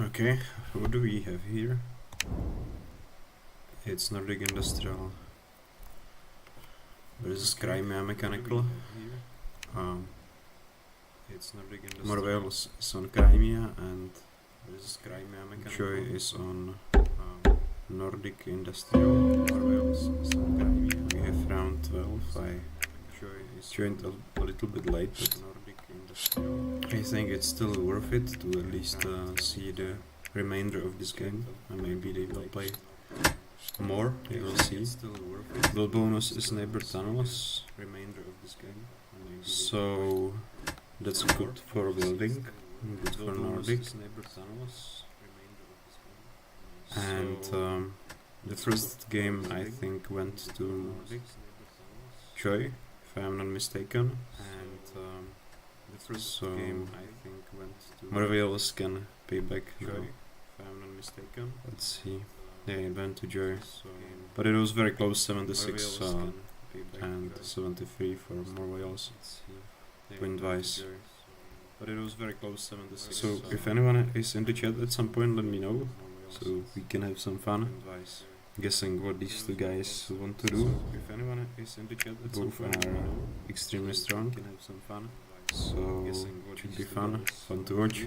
Okay, what do we have here? It's Nordic Industrial. This is Crimea Mechanical. It's Nordic Industrial. Morewhales is on Crimea, and this is Crimea Mechanical. Joy is on Nordic Industrial. Morewhales is on Crimea. We have round 12. I joined a little bit late, but Nordic Industrial. I think it's still worth it to at least see the remainder of this game, and maybe they will play more. We will see. Build bonus is neighbor tunnels. Remainder of this game. So that's good for building. Good for Nordic. And the first game I think went to Joy, if I'm not mistaken. And the first game I think went to morewhales can pay back Joy, if I'm not mistaken. Let's see. Yeah, it went to Joy, but it was very close, 76 and 73 for morewhales. Win-wise. But it was very close, 76. So if anyone is in the chat at some point, let me know, so we can have some fun guessing what these two guys want to do. If anyone is in the chat, both are extremely strong, can have some fun. So it should be fun to watch.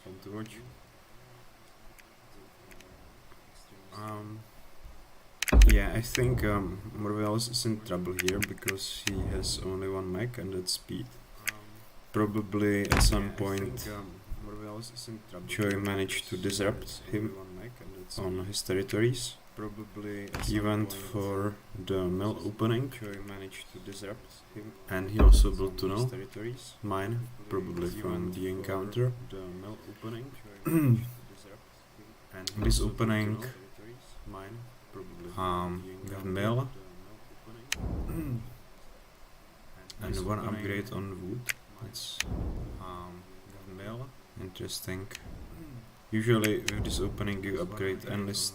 Fun to watch. Yeah, I think morewhales is in trouble here because he has only one mech and that's speed. Probably at some point Joy managed to disrupt him on his territories. He went for the mill opening and he also built tunnel mine, probably from the encounter. This opening with mill and one upgrade on wood. It's interesting. Usually with this opening you upgrade enlist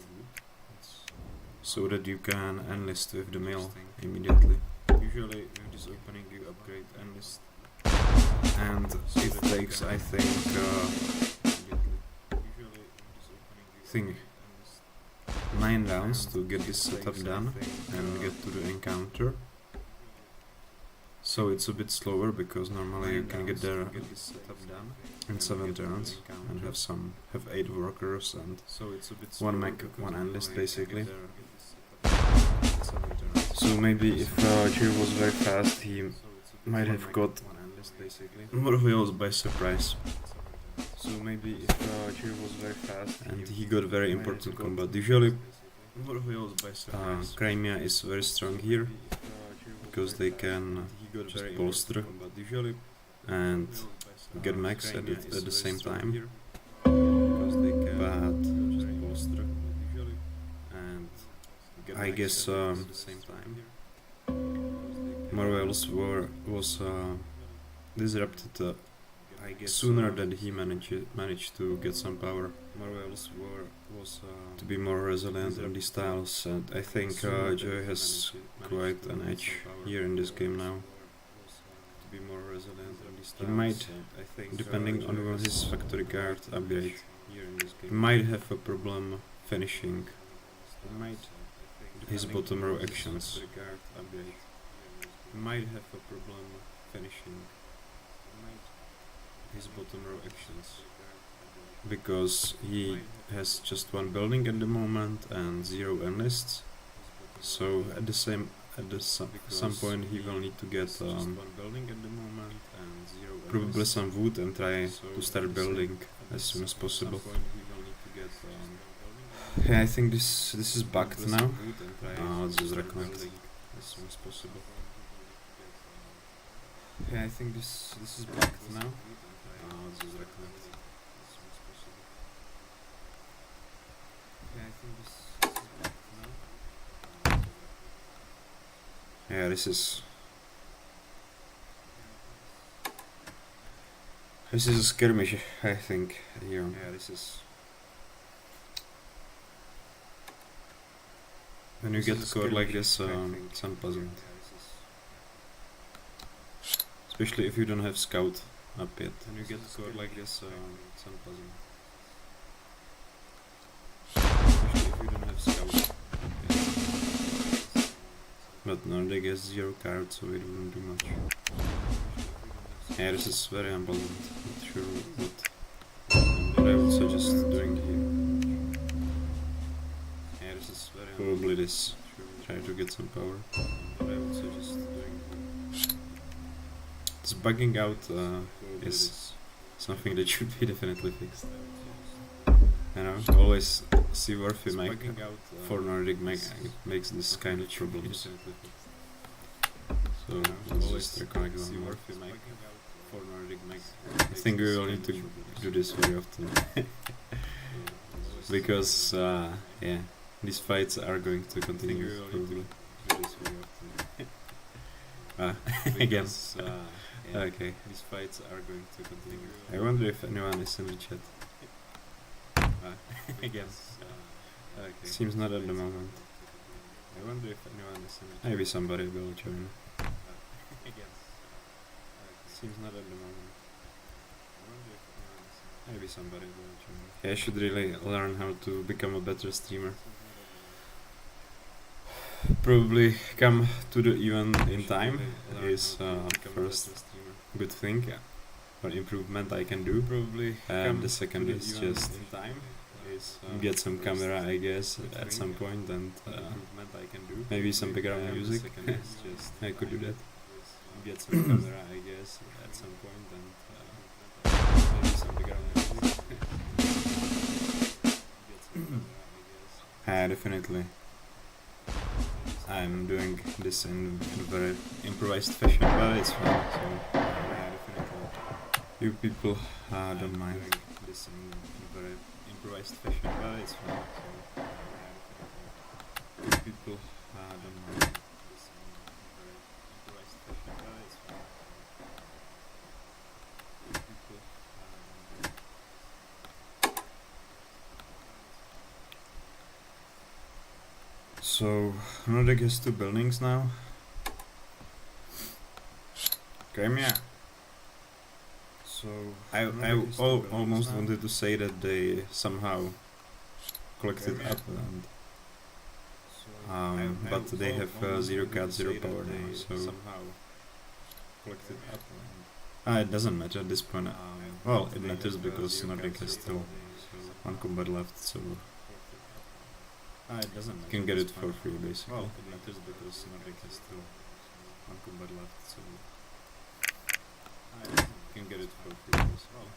so that you can enlist with the mill immediately. Usually with this opening you upgrade enlist, and it takes I think 9 rounds to get this setup done and get to the encounter. So it's a bit slower because normally you can get there in 7 turns and have 8 workers and 1 mech, 1 enlist basically. So maybe if Joy was very fast, he might have got morewhales by surprise. So maybe if Joy was very fast and he got very important combat. Usually Crimea is very strong here because they can just bolster and get max at the same time. But I guess morewhales was disrupted sooner than he managed to get some power. Morewhales was to be more resilient in these tiles, and I think Joy has quite an edge here in this game now. He might, depending on his factory card upgrade, he might have a problem finishing his bottom row actions. Because he has just 1 building at the moment and 0 enlists. So at some point he will need to get probably some wood and try to start building as soon as possible. Yeah, I think this is bugged now. Let's just reconnect. Yeah, I think this is bugged now. Let's just reconnect. Yeah, this is a skirmish, I think. Here. Yeah, this is. When you get caught like this, it's unpleasant. Especially if you don't have scout up yet. And you get scored like this, it's unpleasant. Especially if you don't have scout up yet. But Nordic has 0 cards, so it wouldn't do much. Yeah, this is very unpleasant. Not sure what I would suggest doing here. Yeah, this is very probably this. Try to get some power. What I would suggest doing here. This bugging out is something that should be definitely fixed. You know, always see worthy mech for Nordic mech makes this kind of problems. So let's just reconnect one more. For Nordic mech. I think we will need to do this very often. Because yeah, these fights are going to continue probably. Again. Okay. These fights are going to continue. I wonder if anyone is in the chat. Again. Okay. Seems not at the moment. I wonder if anyone is in the chat. Maybe somebody will join. Again. Seems not at the moment. Maybe somebody will join. Yeah, I should really learn how to become a better streamer. Probably come to the event in time is first good thing or improvement I can do. Probably and the second is just get some camera, I guess, at some point, and maybe some background music. I could do that. Get some camera, I guess, at some point, and maybe some background music. Definitely. I'm doing this in a very improvised fashion, but it's fun. So definitely. You people don't mind this in a very improvised fashion, but it's fun. So you people don't mind this in a very improvised fashion, but it's fun. You people So, Nordic has 2 buildings now. Crimea. So, I almost wanted to say that they somehow collected up and but they have 0 cards, 0 power now, so somehow collected up and it doesn't matter at this point. Well, it matters because Nordic has still 1 combat left, so it doesn't matter. You can get it for free basically. Well, it matters because Nordic has still 1 combat left, so you can get it for free basically.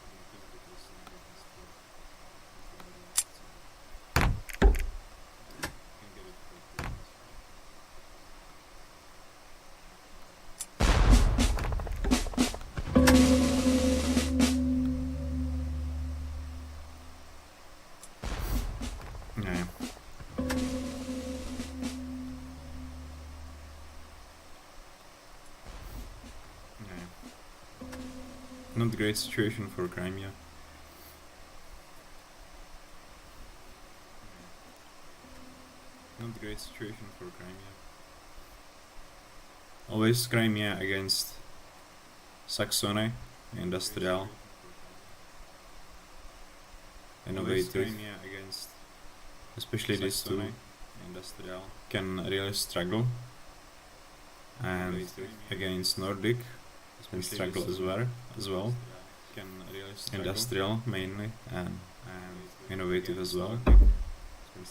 Not a great situation for Crimea. Not a great situation for Crimea. Always Crimea against Saxony, Industrial, Innovative, especially these two Industrial can really struggle, and against Nordic can struggle as well. Industrial mainly and Innovative as well.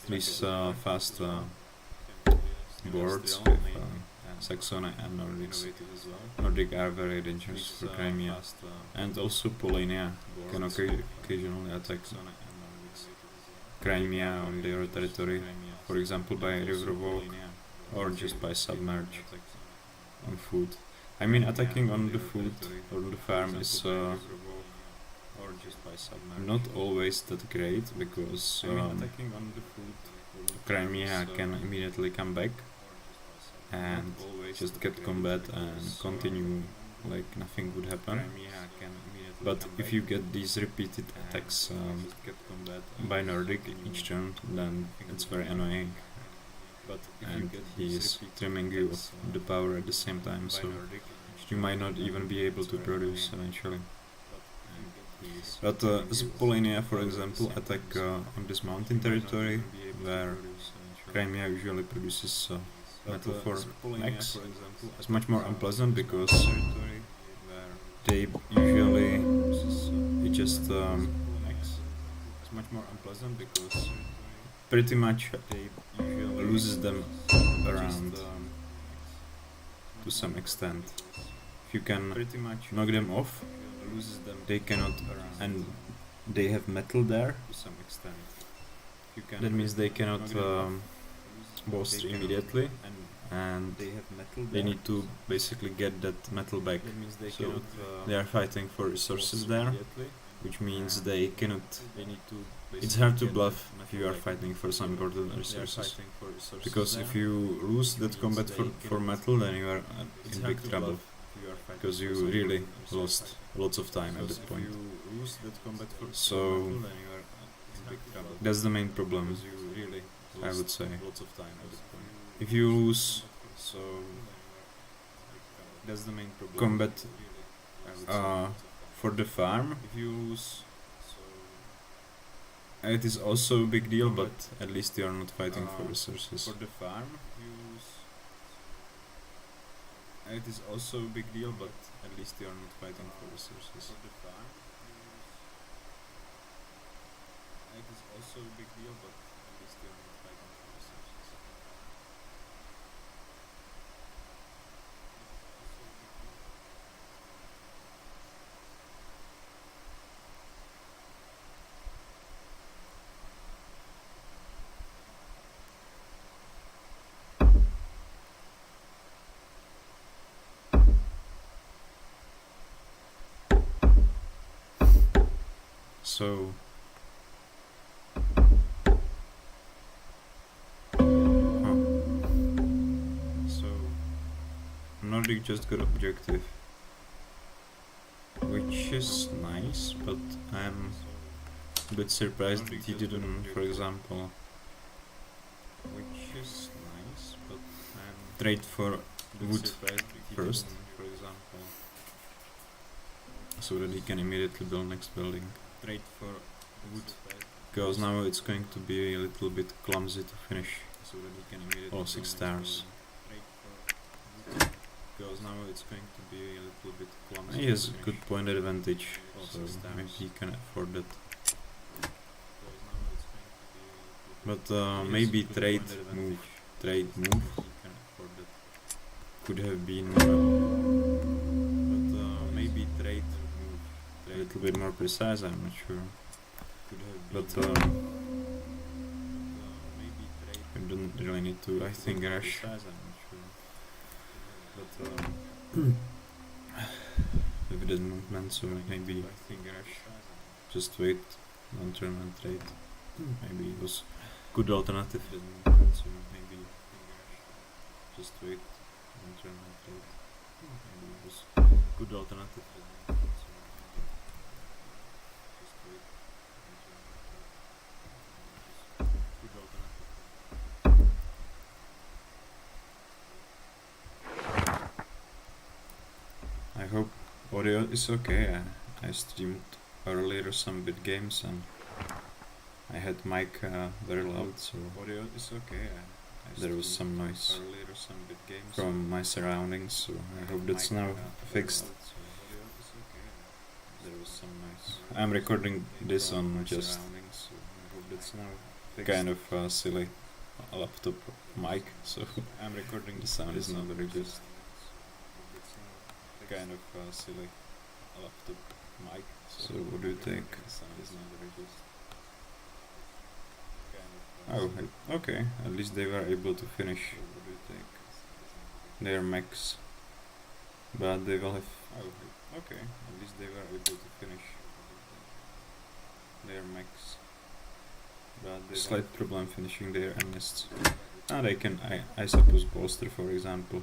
These fast boards with Saxony and Nordics. Nordic are very dangerous for Crimea, and also Polonia can occasionally attack Crimea on their territory, for example by river walk or just by submerge on food. I mean, attacking on the food or on the farm is not always that great, because Crimea can immediately come back and just get combat and continue like nothing would happen. But if you get these repeated attacks by Nordic each turn, then it's very annoying. And he is trimming you of the power at the same time, so you might not even be able to produce eventually. But Spolania, for example, attack on this mountain territory where Crimea usually produces metal for mechs. It's much more unpleasant because they usually it just it's much more unpleasant because pretty much loses them around to some extent. If you can pretty much knock them off, they cannot, and they have metal there to some extent. That means they cannot boast immediately, and they need to basically get that metal back. So they are fighting for resources there, which means they cannot. It's hard to bluff if you are fighting for some important resources, because if you lose that combat for metal, then you are in big trouble, because you really lost lots of time at that point. So that's the main problem, I would say. If you lose combat for the farm, it is also a big deal, but at least you are not fighting for resources. For the farm, it is also a big deal, but at least you are not fighting for resources. For the farm, it is also a big deal, but at least you are not fighting for resources. So Nordic just got objective, which is nice, but I'm a bit surprised that he didn't, for example, trade for wood first, so that he can immediately build next building. Trade for wood, because now it's going to be a little bit clumsy to finish all 6 stars. Because now it's going to be a little bit clumsy. He has a good point advantage, so maybe he can afford that. But maybe trade move could have been maybe trade move a little bit more precise, I'm not sure. But we don't really need to, I think, rush. With the movement, so maybe just wait, don't turn and trade. Maybe it was good alternative. Just wait, don't turn and trade. Maybe it was good alternative. I hope audio is okay. I streamed earlier some bit games and I had mic very loud, so audio is okay. There was some noise from my surroundings, so I hope that's now fixed. I'm recording this on just kind of silly laptop mic, so I'm recording the sound is not very good. Kind of silly laptop mic. So what do you think? Oh, okay. At least they were able to finish their mechs, but they will have. Oh, okay. At least they were able to finish their mechs, but slight problem finishing their nests. And they can, I suppose, bolster, for example.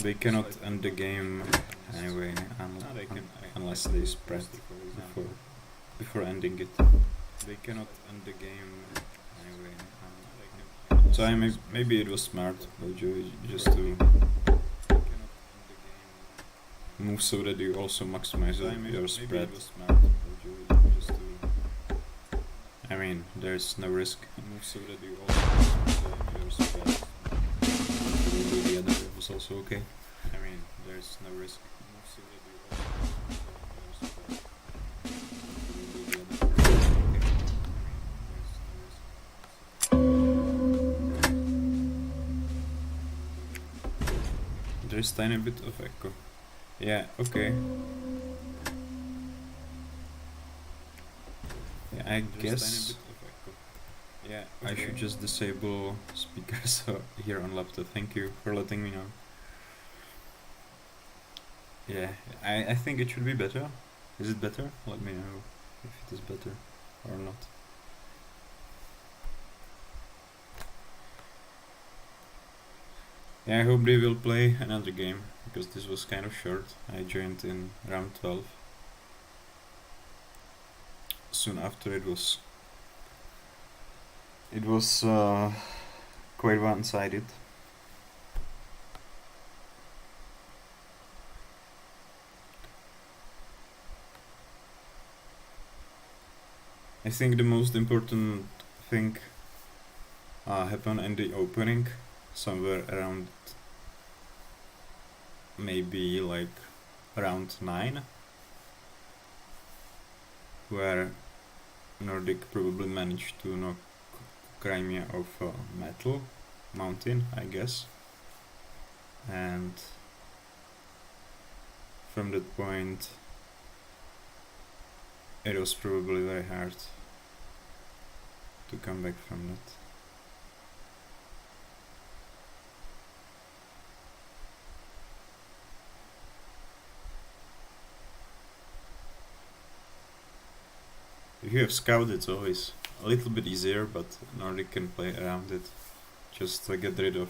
They cannot end the game anyway, unless they spread before ending it. They cannot end the game anyway. So maybe it was smart by Joey just to move so that you also maximize your spread. I mean, there's no risk. Move so that you also maximize your spread. The other was also okay. I mean, there's no risk. Move so that you also maximize your spread. There's tiny bit of echo. Yeah, okay. Yeah, I guess yeah, okay. I should just disable speakers here on laptop. Thank you for letting me know. Yeah, I think it should be better. Is it better? Let me know if it is better or not. Yeah, I hope they will play another game, because this was kind of short. I joined in round 12. Soon after it was quite one-sided. I think the most important thing happened in the opening, somewhere around maybe like round 9, where Nordic probably managed to knock Crimea off a metal mountain, I guess, and from that point it was probably very hard to come back from that. If you have scout, it's always a little bit easier, but Nordic can play around it. Just get rid of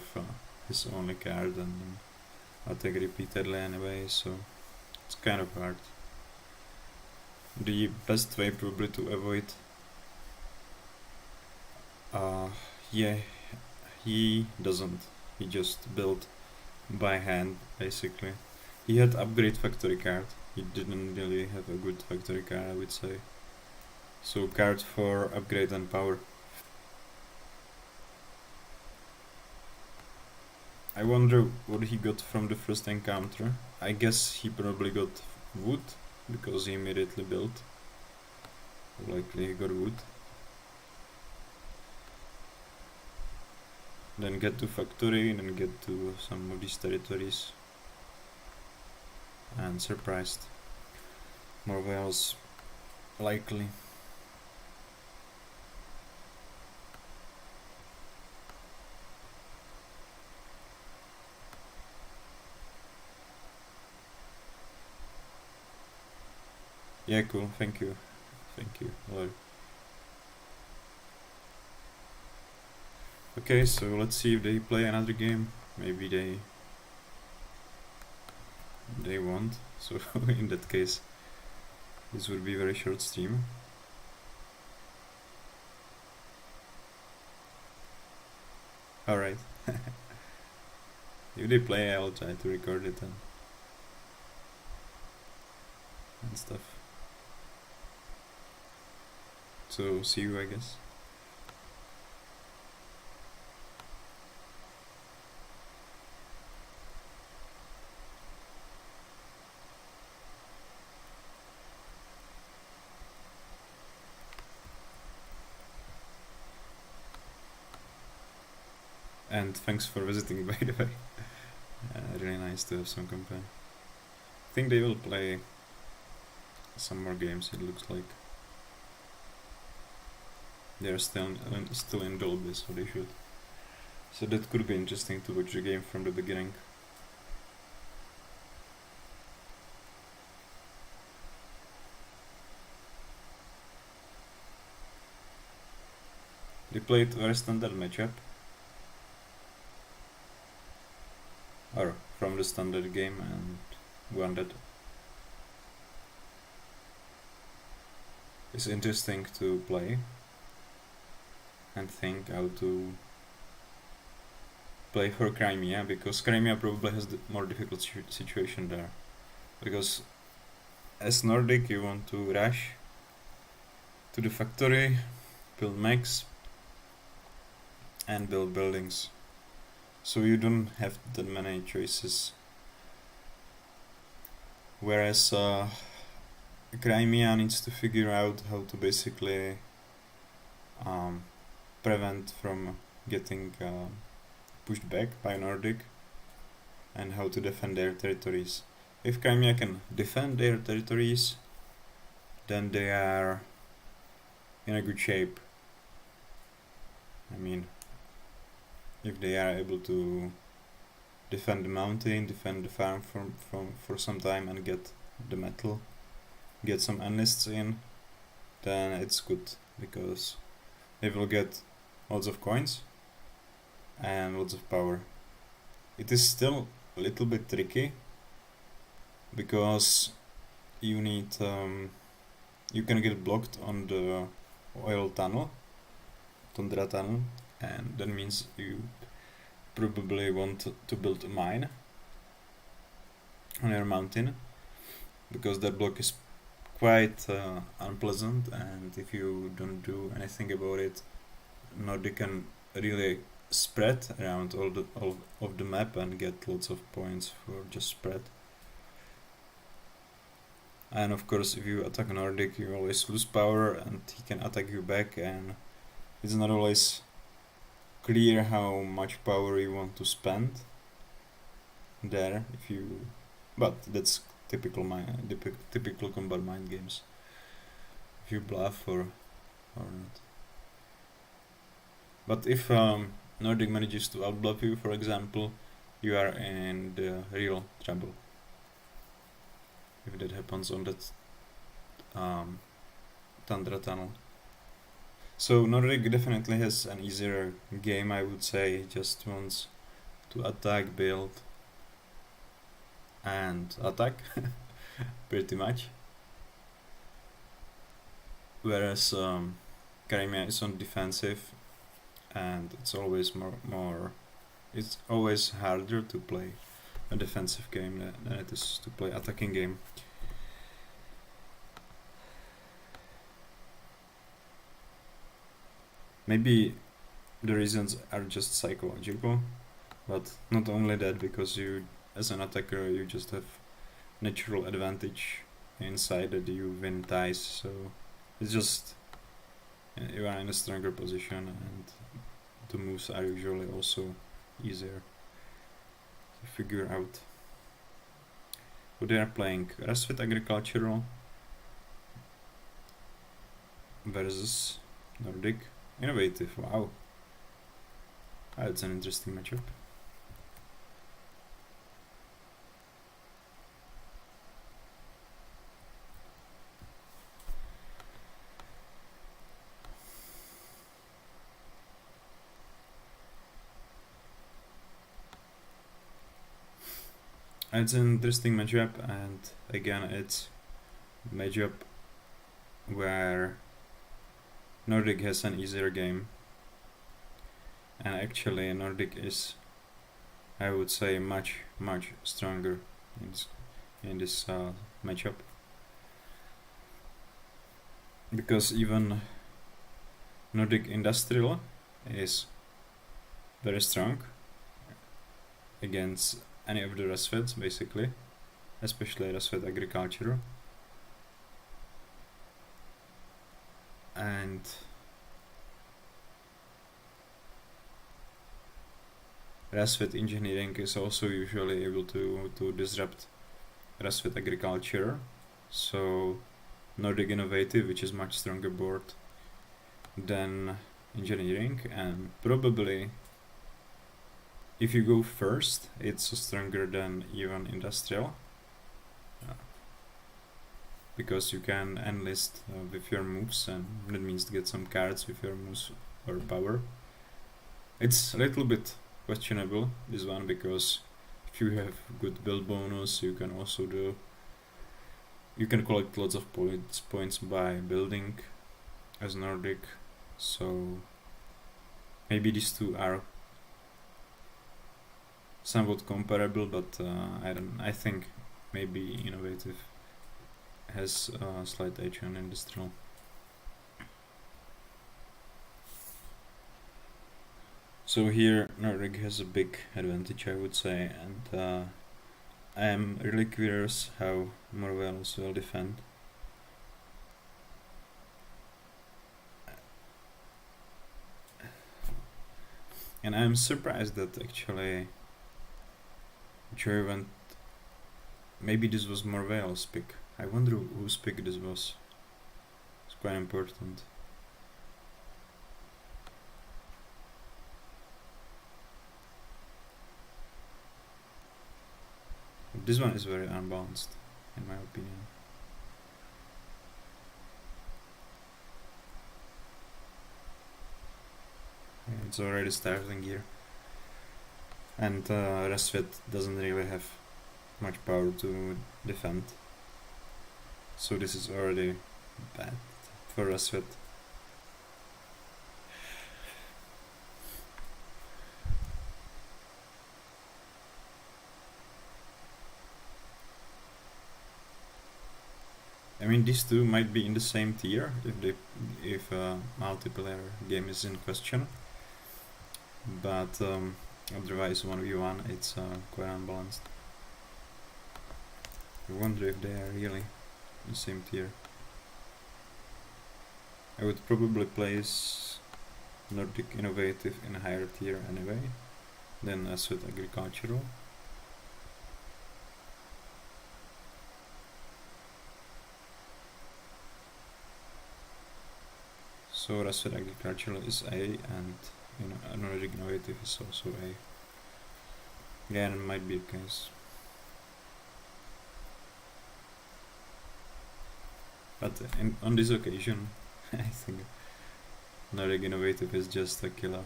his only card and then attack repeatedly anyway, so it's kind of hard. The best way probably to avoid yeah, he doesn't. He just built by hand, basically. He had upgrade factory card. He didn't really have a good factory card, I would say. So card for upgrade and power. I wonder what he got from the first encounter. I guess he probably got wood, because he immediately built. Likely he got wood. Then get to factory, then get to some of these territories. And surprised. More whales, likely. Yeah, cool, thank you. Thank you, Lord. Okay, so let's see if they play another game. Maybe they won't. So in that case, this would be a very short stream. Alright. If they play, I'll try to record it and stuff. So see you, I guess. And thanks for visiting, by the way. Really nice to have some company. I think they will play some more games, it looks like. They're still in Dolby, so they should. So that could be interesting to watch the game from the beginning. They played very standard matchup. Or from the standard game and won that. It's interesting to play and think how to play for Crimea, because Crimea probably has the more difficult situation there. because as Nordic you want to rush to the factory, build mechs, and build buildings. So you don't have that many choices. Whereas Crimea needs to figure out how to basically prevent from getting pushed back by Nordic, and how to defend their territories. If Crimea can defend their territories, then they are in a good shape. I mean, if they are able to defend the mountain, defend the farm for some time, and get the metal, get some enlists in, then it's good, because they will get lots of coins and lots of power. It is still a little bit tricky, because you need you can get blocked on the oil tunnel, tundra tunnel, and that means you probably want to build a mine on your mountain, because that block is quite unpleasant, and if you don't do anything about it, Nordic can really spread around all of the map and get lots of points for just spread. And of course, if you attack Nordic, you always lose power, and he can attack you back, and it's not always clear how much power you want to spend there. But that's typical combat mind games. If you bluff or not. But if Nordic manages to outbluff you, for example, you are in the real trouble. If that happens on that Tundra tunnel. So Nordic definitely has an easier game, I would say. Just wants to attack, build, and attack, pretty much. Whereas Crimea is on defensive, and it's always it's always harder to play a defensive game than it is to play attacking game. Maybe the reasons are just psychological, but not only that, because you, as an attacker, you just have natural advantage inside that you win ties, so it's just you are in a stronger position, and the moves are usually also easier to figure out. So they are playing Rasvet Agricultural versus Nordic Innovative. Wow, that's an interesting matchup. It's an interesting matchup, and again, it's a matchup where Nordic has an easier game, and actually Nordic is, I would say, much stronger in this matchup, because even Nordic Industrial is very strong against any of the Rasvets, basically, especially Rasvet Agriculture. And Rasvet Engineering is also usually able to disrupt Rasvet Agriculture. So Nordic Innovative, which is much stronger board than Engineering, and probably if you go first, it's stronger than even Industrial, because you can enlist with your moves, and that means to get some cards with your moves or power. It's a little bit questionable, this one, because if you have good build bonus, you can also you can collect lots of points by building as Nordic. So maybe these two are somewhat comparable, but I think maybe innovative has a slight edge on industrial. So here Nordic has a big advantage, I would say, and I am really curious how morewhales will defend. And I'm surprised that actually Joy went. Maybe this was morewhale's pick. I wonder whose pick this was. It's quite important. This one is very unbalanced, in my opinion. It's already starting here. And Rasvet doesn't really have much power to defend. So this is already bad for Rasvet. I mean, these two might be in the same tier if a multiplayer game is in question, but otherwise 1v1 it's quite unbalanced. I wonder if they are really in the same tier. I would probably place Nordic Innovative in a higher tier anyway than Asset Agricultural. So Asset Agricultural is A, and Nordic Innovative is also A. Again, it might be a case. But on this occasion, I think Nordic Innovative is just a killer.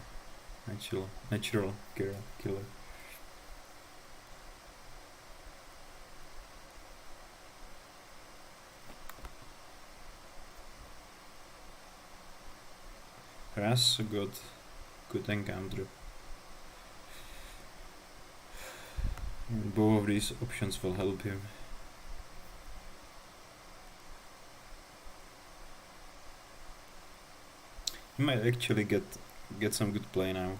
Natural killer. Ras got good encounter. And both of these options will help him. He might actually get some good play now,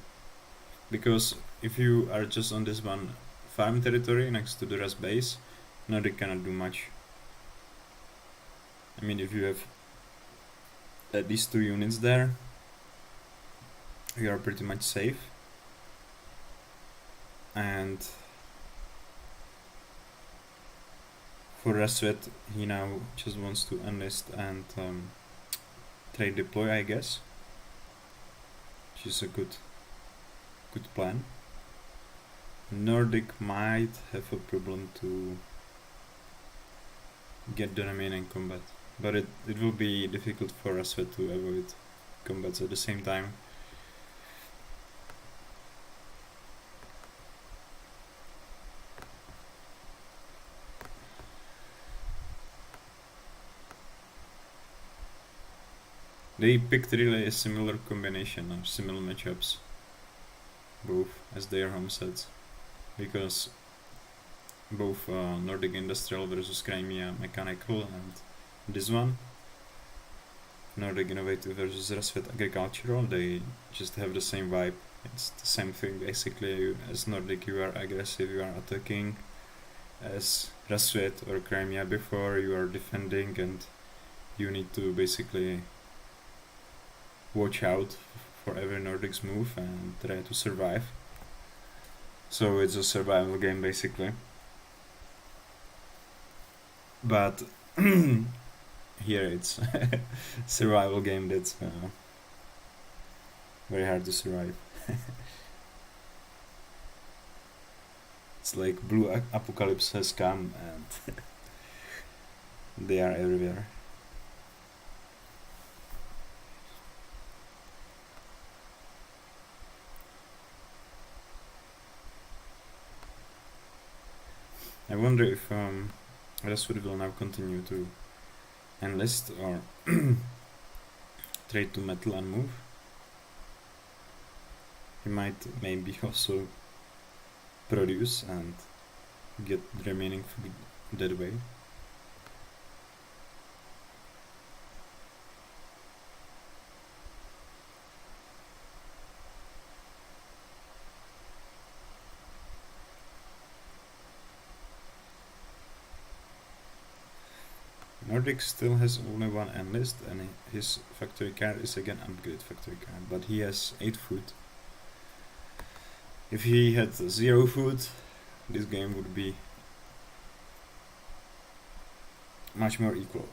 because if you are just on this one farm territory next to the Ras base, Nordic cannot do much. I mean, if you have at least 2 units there, you are pretty much safe. And for Rasvet, he now just wants to enlist and trade deploy, I guess, which is a good plan. Nordic might have a problem to get the remaining combat, but it will be difficult for Rasvet to avoid combats at the same time. They picked really a similar combination of similar matchups, both as their home sets, because both Nordic Industrial versus Crimea Mechanical and this one, Nordic Innovative versus Rasvet Agricultural, they just have the same vibe. It's the same thing basically. As Nordic you are aggressive, you are attacking. As Rasvet or Crimea before, you are defending, and you need to basically watch out for every Nordic's move and try to survive. So it's a survival game basically. But here it's survival game that's very hard to survive. It's like blue apocalypse has come and they are everywhere. I wonder if Rasud will now continue to enlist or trade to metal and move. He might maybe also produce and get the remaining that way. Nordic still has only one enlist, and his factory card is again upgrade factory card, but he has 8 food. If he had 0 food, this game would be much more equal.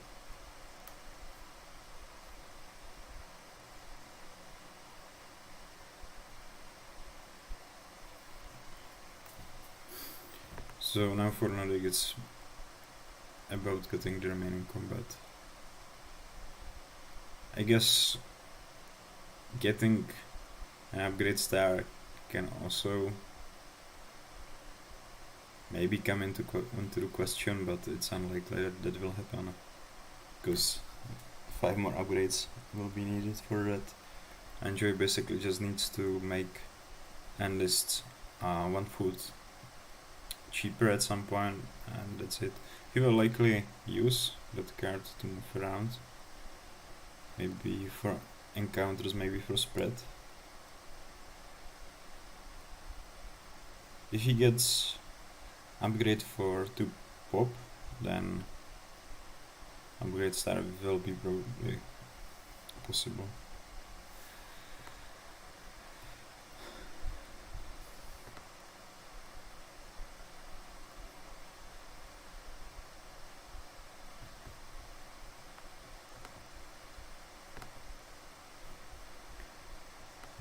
So now for Nordic it's about getting the remaining combat. I guess getting an upgrade star can also maybe come into the question, but it's unlikely that will happen, because 5 more upgrades will be needed for that. And Joy basically just needs to make enlists 1 food cheaper at some point, and that's it. He will likely use that card to move around, maybe for encounters, maybe for spread. If he gets upgrade for 2 pop, then upgrade star will be probably possible.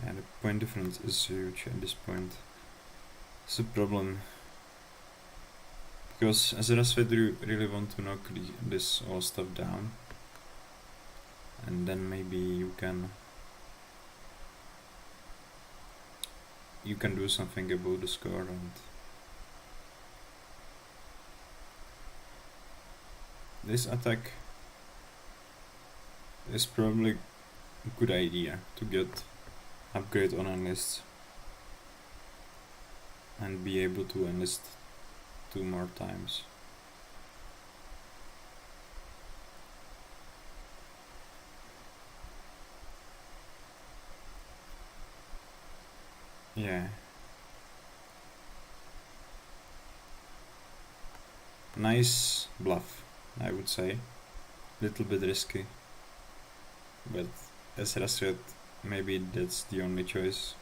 And the point difference is huge at this point. It's a problem, because as a Rasvet you really want to knock this all stuff down, and then maybe you can do something about the score. And this attack is probably a good idea to get upgrade on enlists and be able to enlist 2 more times. Yeah. Nice bluff, I would say. Little bit risky, but as Rasvet, maybe that's the only choice,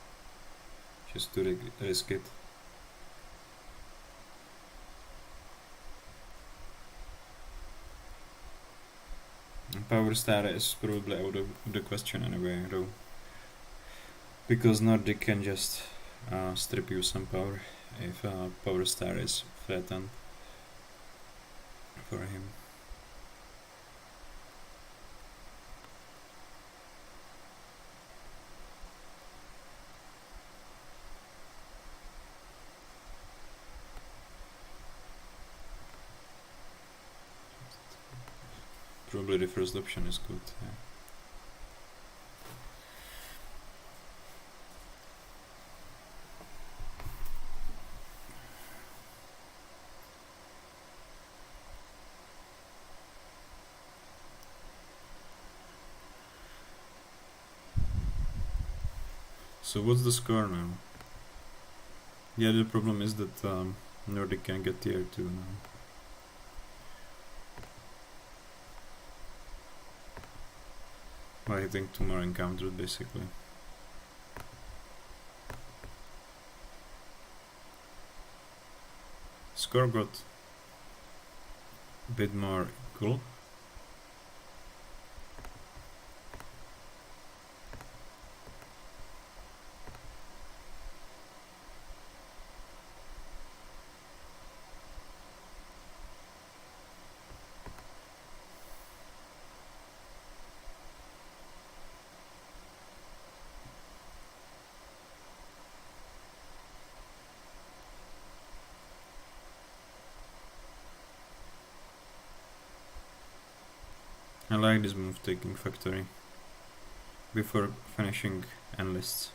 just to risk it. Power star is probably out of the question anyway, though, because Nordic can just strip you some power if power star is threatened for him. Probably the first option is good, yeah. So what's the score now? Yeah, the problem is that Nordic can get tier 2 now. By hitting 2 more encounters, basically. Score got a bit more equal. I like this move, taking factory before finishing enlists.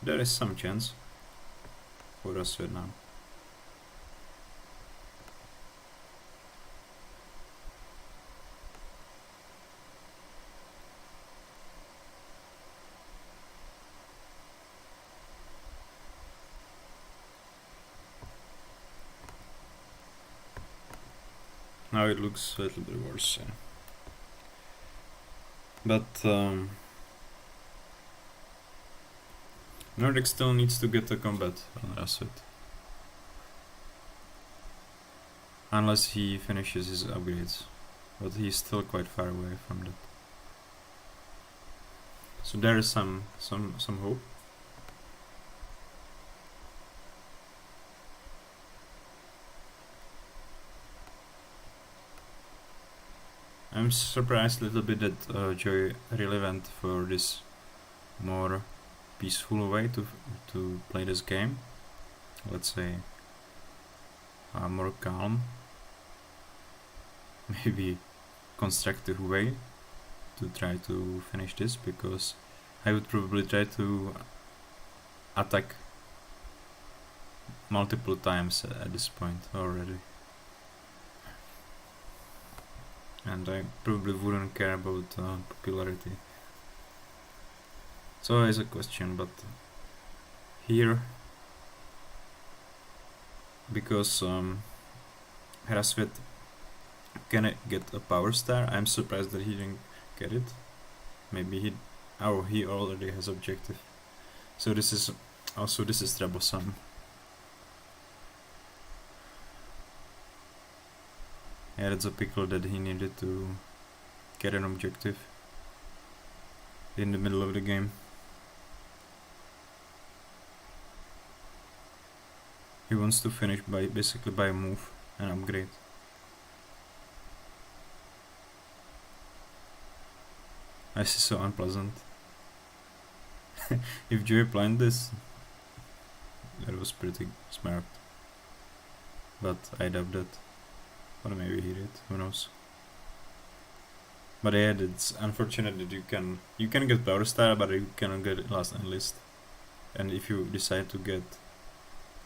There is some chance for us right now. Now it looks a little bit worse. Yeah. But Nordic still needs to get a combat on asset. Unless he finishes his upgrades. But he's still quite far away from that. So there is some hope. I'm surprised a little bit that Joy really went for this more peaceful way to play this game. Let's say more calm, maybe constructive way to try to finish this, because I would probably try to attack multiple times at this point already. And I probably wouldn't care about popularity. It's always a question, but here, because Hrasvet can get a power star, I'm surprised that he didn't get it. Maybe he already has objective. So this is troublesome. Yeah, that's a pickle that he needed to get an objective in the middle of the game. He wants to finish basically by a move and upgrade. This is so unpleasant. If Joey planned this, that was pretty smart. But I doubt that. Or maybe he did, who knows. But yeah, it's unfortunate that you can get power star, but you cannot get last enlist. And if you decide to get,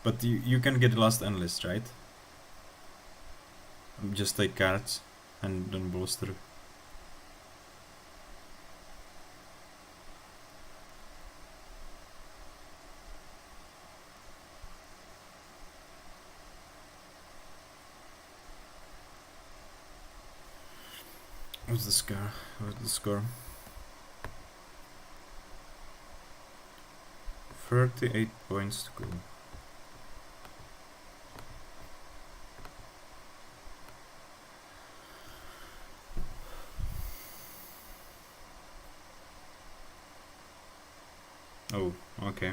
but you can get last enlist, right? Just take cards and then bolster. What's the score? What's the score? 38 points to go. Oh, okay.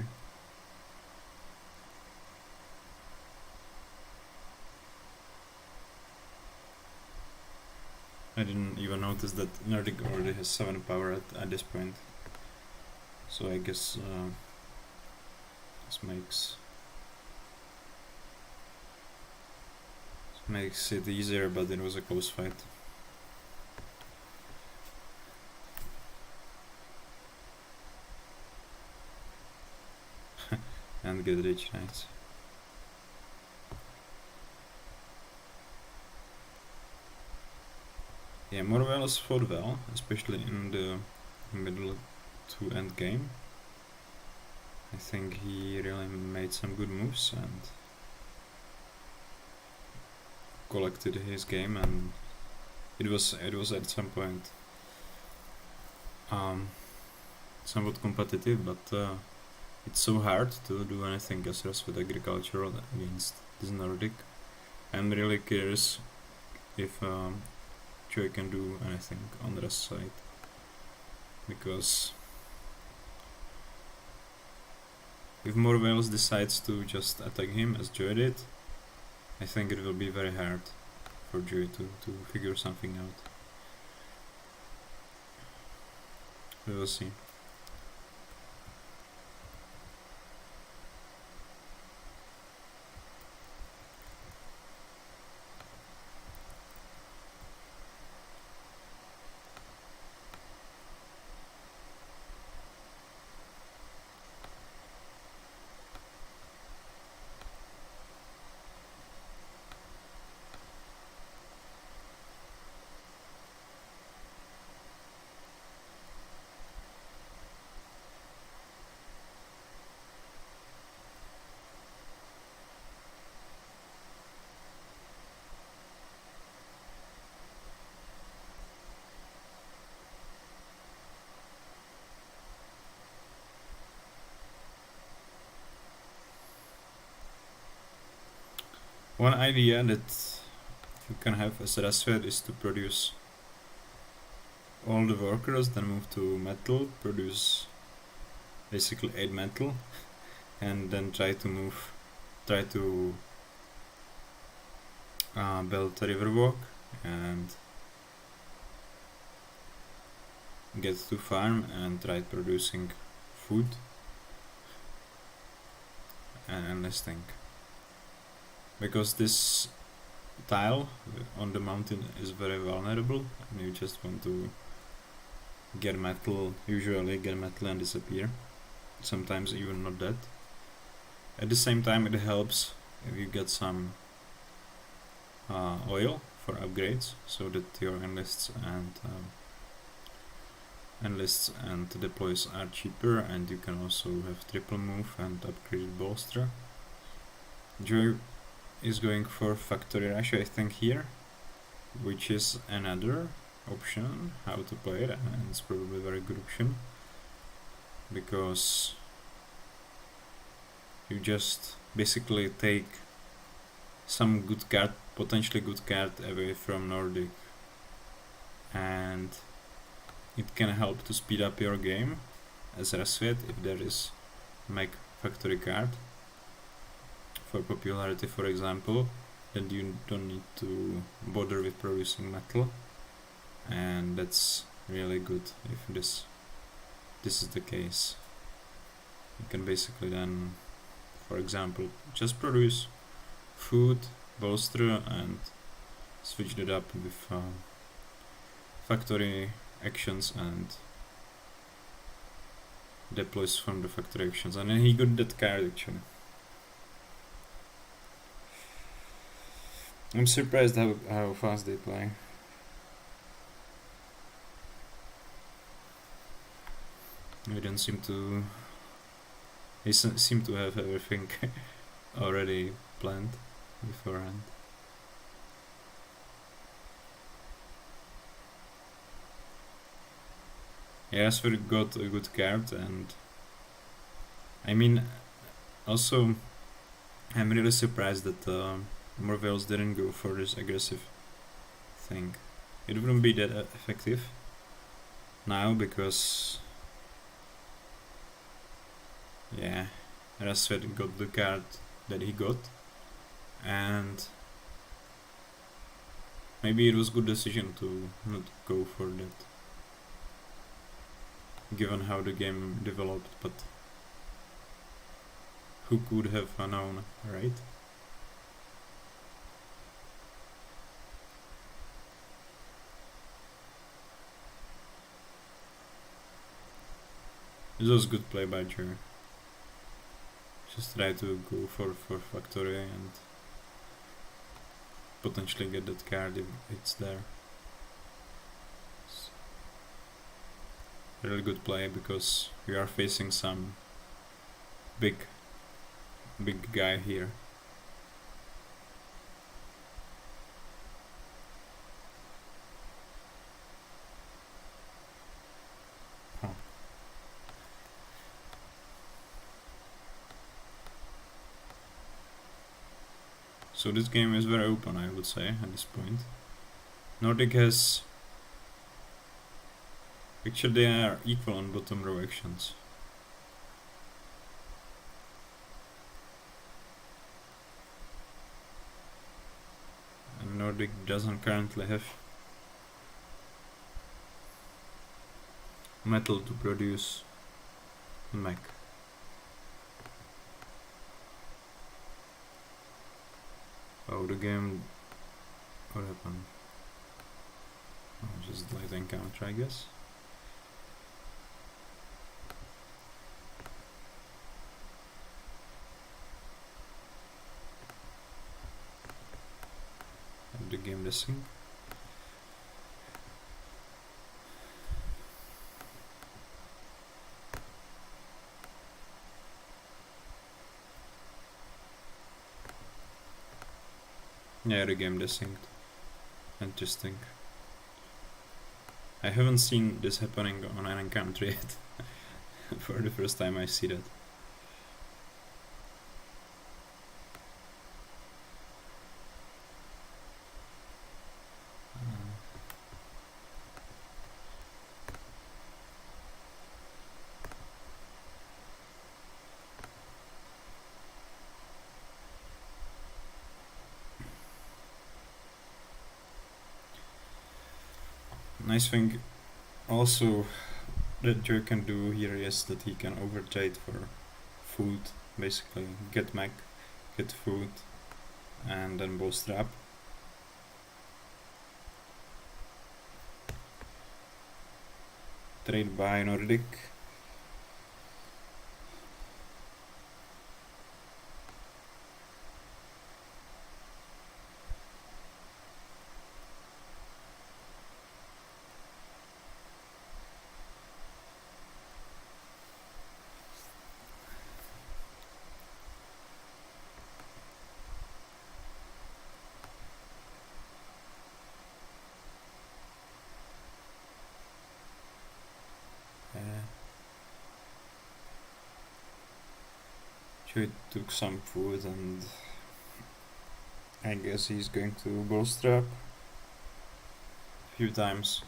I didn't even notice that Nordic already has 7 power at this point. So I guess this makes it easier, but it was a close fight. And get rich, nice. Yeah, morewhales fought well, especially in the middle to end game. I think he really made some good moves and collected his game, and it was at some point somewhat competitive, but it's so hard to do anything as with agricultural against this Nordic. I'm really curious if Joy can do anything on the rest side, because if morewhales decides to just attack him as Joy did, I think it will be very hard for Joy to figure something out. We will see. One idea that you can have as a Rasvet is to produce all the workers, then move to metal, produce basically 8 metal, and then try to build a river walk and get to farm and try producing food and enlisting. Because this tile on the mountain is very vulnerable and you just want to get metal, usually get metal and disappear, sometimes even not that. At the same time it helps if you get some oil for upgrades, so that your enlists and deploys are cheaper, and you can also have triple move and upgraded bolster. Joy is going for factory rush, I think, here, which is another option how to play it, and it's probably a very good option because you just basically take some good card, potentially good card away from Nordic, and it can help to speed up your game as Rasvet if there is make factory card for popularity, for example, then you don't need to bother with producing metal, and that's really good if this is the case. You can basically then, for example, just produce food, bolster, and switch it up with factory actions and deploys from the factory actions, and then he got that card actually. I'm surprised how fast they play. They don't seem to. They seem to have everything already planned beforehand. Yeah, Asfer got a good card, and I mean, also, I'm really surprised that morewhales didn't go for this aggressive thing. It wouldn't be that effective now because, yeah, Rasvet got the card that he got, and maybe it was good decision to not go for that, given how the game developed, but who could have known, right? This was good play by Jer. Just try to go for factory and potentially get that card if it's there. It's really good play because we are facing some big guy here. So this game is very open, I would say, at this point. Nordic has... Actually, they are equal on bottom row actions. And Nordic doesn't currently have metal to produce mech. Oh, the game... What happened? Oh, just light encounter, I guess. And the game listing. Yeah, the game desynced. Interesting. I haven't seen this happening on an encounter yet. For the first time I see that. nice thing also that Joe can do here is that he can overtrade for food, basically get mech, get food, and then bootstrap. Trade by Nordic. He took some food and I guess he's going to bootstrap a few times.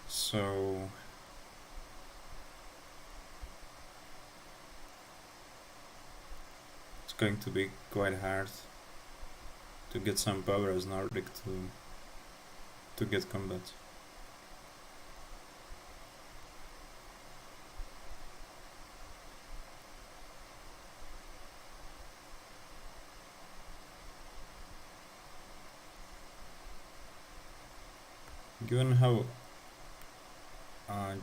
So it's going to be quite hard to get some power as Nordic to get combat. Given how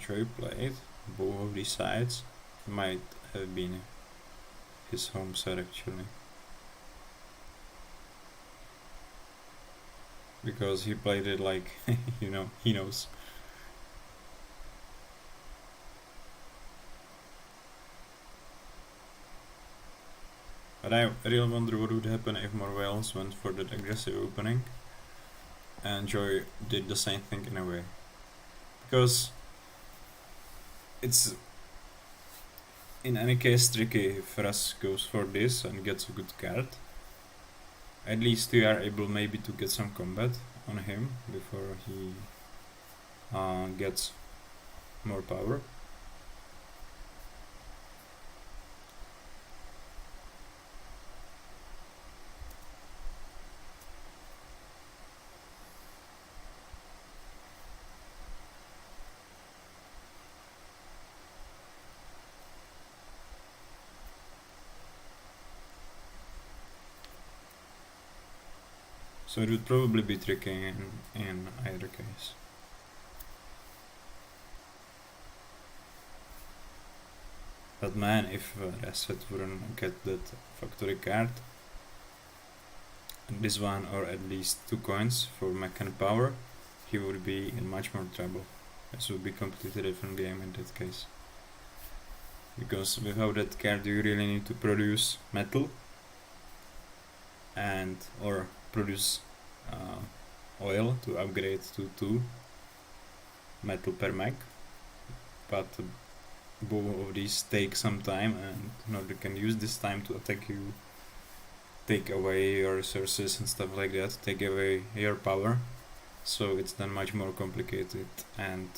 Joy played both of these sides, might have been his home side actually. Because he played it like, you know, he knows. But I really wonder what would happen if morewhales went for that aggressive opening and Joy did the same thing in a way. Because it's in any case tricky if Russ goes for this and gets a good card. At least we are able maybe to get some combat on him before he gets more power. So it would probably be tricky in either case. But man, if Reset wouldn't get that factory card, this one or at least 2 coins for mech and power, he would be in much more trouble. This would be a completely different game in that case. Because without that card you really need to produce metal and or produce oil to upgrade to 2 metal per mech, but both of these take some time and Nordic can use this time to attack you, take away your resources and stuff like that, take away your power, so it's then much more complicated and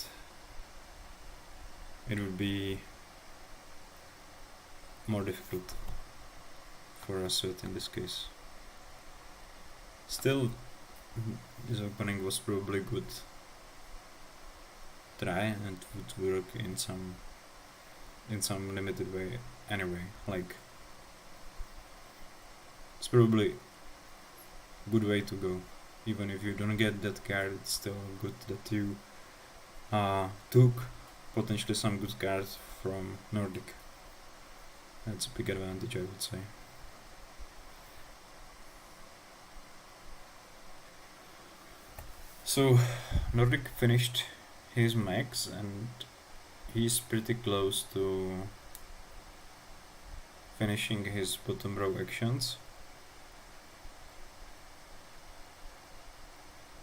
it would be more difficult for us in this case. Still, this opening was probably good try and would work in some limited way anyway. Like, it's probably a good way to go. Even if you don't get that card, it's still good that you took potentially some good cards from Nordic. That's a big advantage, I would say. So Nordic finished his max and he's pretty close to finishing his bottom row actions.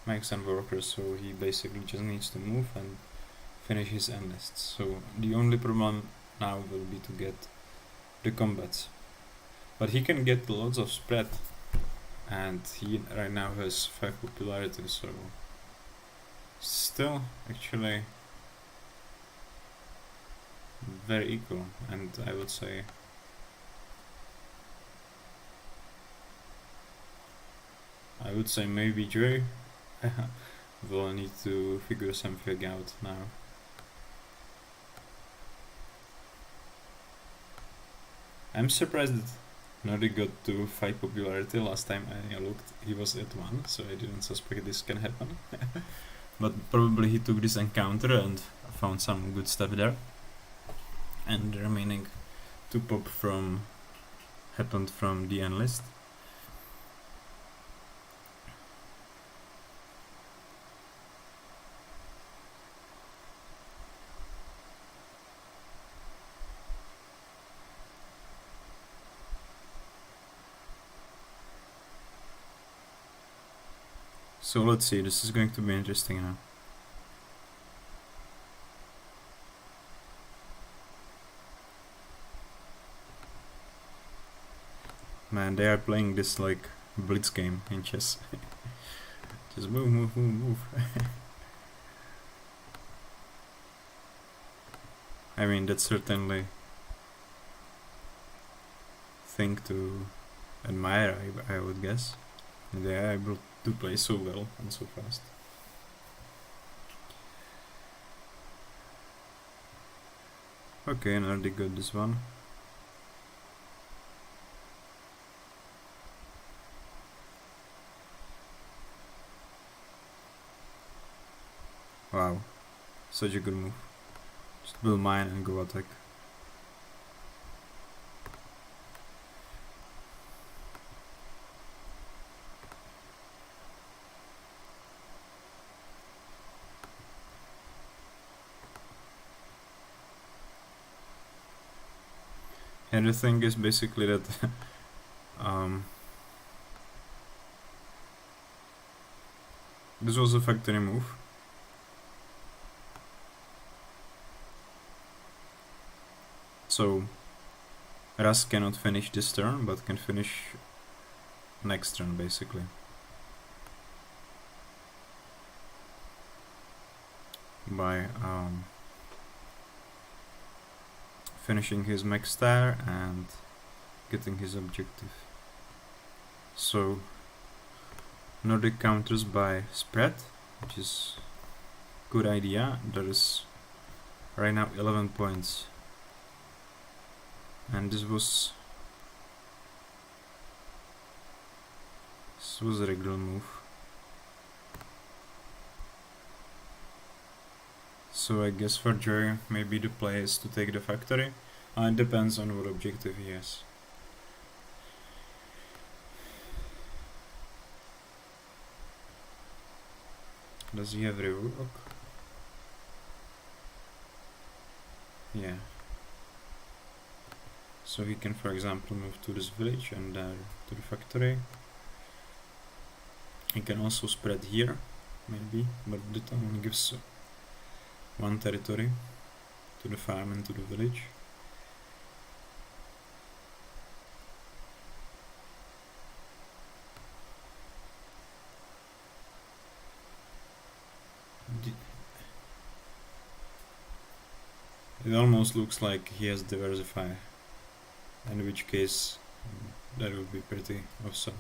Max and workers, so he basically just needs to move and finish his end lists. So the only problem now will be to get the combats. But he can get lots of spread and he right now has 5 popularity, so still actually very equal, and I would say I would say maybe Joy. We'll need to figure something out now. I'm surprised that Nordic got to 5 popularity. Last time I looked, he was at 1, so I didn't suspect this can happen. But probably he took this encounter and found some good stuff there. And the remaining 2 pop happened from the end list. So let's see, this is going to be interesting now. Man, they are playing this like blitz game in chess. Just move, move, move, move. I mean, that's certainly thing to admire, I would guess. They are able to play so well and so fast. Okay, and already got this one. Wow, such a good move. Just build mine and go attack. And the thing is basically that this was a factory move. So Ras cannot finish this turn, but can finish next turn basically. By finishing his max star and getting his objective. So Nordic counters by spread, which is good idea. There is right now 11 points. And this was a regular move. So I guess for Joy, maybe the play is to take the factory. It depends on what objective he has. Does he have rework? Yeah. So he can, for example, move to this village and to the factory. He can also spread here, maybe, but that only gives one territory to the farm and to the village. It almost looks like he has diversify, in which case that would be pretty awesome.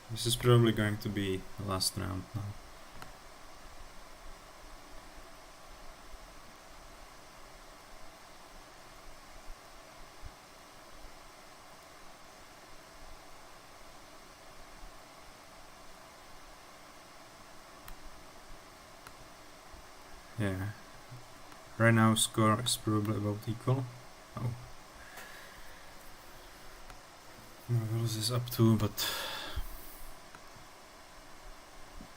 This is probably going to be the last round now. Yeah. Right now score is probably about equal. Oh. What is up to, but...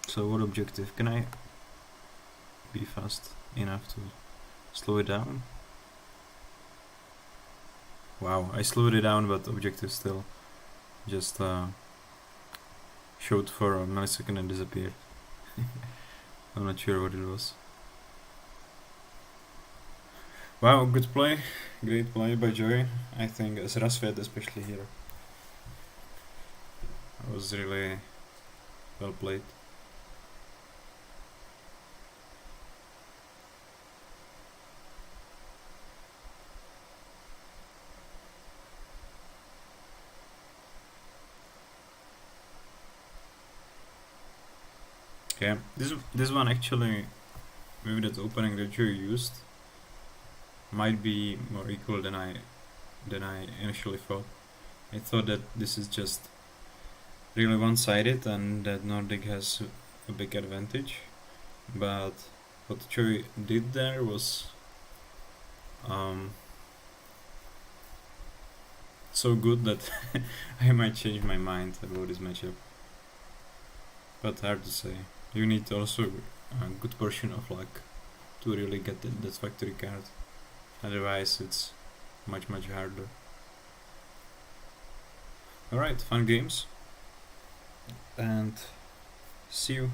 So what objective? Can I be fast enough to slow it down? Wow, I slowed it down, but objective still just showed for a millisecond and disappeared. I'm not sure what it was. Wow, good play. Great play by Joey. I think as Rasfed especially here. It was really well played. Yeah, this one actually, maybe that opening that you used might be more equal than I initially thought. I thought that this is just really one-sided and that Nordic has a big advantage, but what Choi did there was so good that I might change my mind about this matchup. But hard to say. You need also a good portion of luck to really get that factory card. Otherwise, it's much harder. Alright, fun games. And see you